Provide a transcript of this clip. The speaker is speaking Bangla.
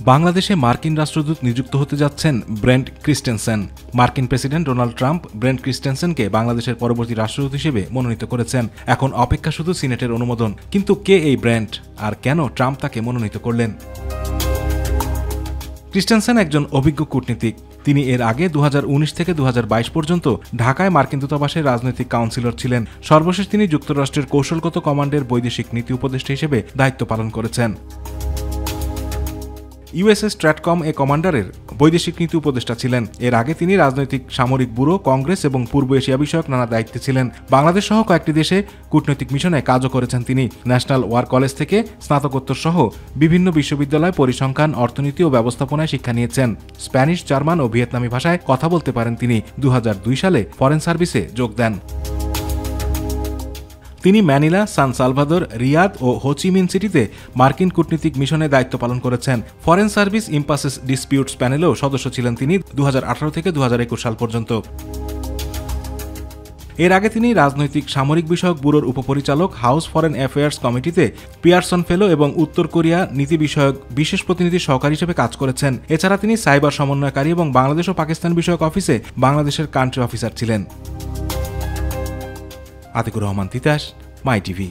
বাংলাদেশে মার্কিন রাষ্ট্রদূত নিযুক্ত হতে যাচ্ছেন ব্রেন্ট ক্রিস্টেনসেন। মার্কিন প্রেসিডেন্ট ডোনাল্ড ট্রাম্প ব্রেন্ট ক্রিস্টেনসেনকে বাংলাদেশের পরবর্তী রাষ্ট্রদূত হিসেবে মনোনীত করেছেন। এখন অপেক্ষা শুধু সিনেটের অনুমোদন। কিন্তু কে এই ব্রেন্ট, আর কেন ট্রাম্প তাকে মনোনীত করলেন? ক্রিস্টেনসেন একজন অভিজ্ঞ কূটনীতিক। তিনি এর আগে 2019 থেকে 2022 পর্যন্ত ঢাকায় মার্কিন দূতাবাসের রাজনৈতিক কাউন্সিলর ছিলেন। সর্বশেষ তিনি যুক্তরাষ্ট্রের কৌশলগত কমান্ডের বৈদেশিক নীতি উপদেষ্টা হিসেবে দায়িত্ব পালন করেছেন। ইউএসএস স্ট্র্যাটকম কমান্ডারের বৈদেশিক নীতি উপদেষ্টা ছিলেন। এর আগে তিনি রাজনৈতিক সামরিক ব্যুরো, কংগ্রেস এবং পূর্ব এশিয়া বিষয়ক নানা দায়িত্বে ছিলেন। বাংলাদেশ সহ কয়েকটি দেশে কূটনৈতিক মিশনে কাজও করেছেন তিনি। ন্যাশনাল ওয়ার কলেজ থেকে স্নাতকোত্তর সহ বিভিন্ন বিশ্ববিদ্যালয় পরিসংখ্যান, অর্থনীতি ও ব্যবস্থাপনায় শিক্ষা নিয়েছেন। স্প্যানিশ, জার্মান ও ভিয়েতনামি ভাষায় কথা বলতে পারেন তিনি। 2002 সালে ফরেন সার্ভিসে যোগ দেন। তিনি ম্যানিলা, সান সালভাদর, রিয়াদ ও হোচিমিন সিটিতে মার্কিন কূটনীতিক মিশনে দায়িত্ব পালন করেছেন। ফরেন সার্ভিস ইম্পাসেস ডিসপিউটস প্যানেলেও সদস্য ছিলেন তিনি 2018 থেকে 2021 সাল পর্যন্ত। এর আগে তিনি রাজনৈতিক সামরিক বিষয়ক ব্যুরোর উপপরিচালক, হাউস ফরেন অ্যাফেয়ার্স কমিটিতে পিয়ারসন ফেলো এবং উত্তর কোরিয়া নীতি বিষয়ক বিশেষ প্রতিনিধি সহকারী হিসেবে কাজ করেছেন। এছাড়া তিনি সাইবার সমন্বয়কারী এবং বাংলাদেশ ও পাকিস্তান বিষয়ক অফিসে বাংলাদেশের কান্ট্রি অফিসার ছিলেন। আতিকুর রহমান তিতাস, মাই টিভি।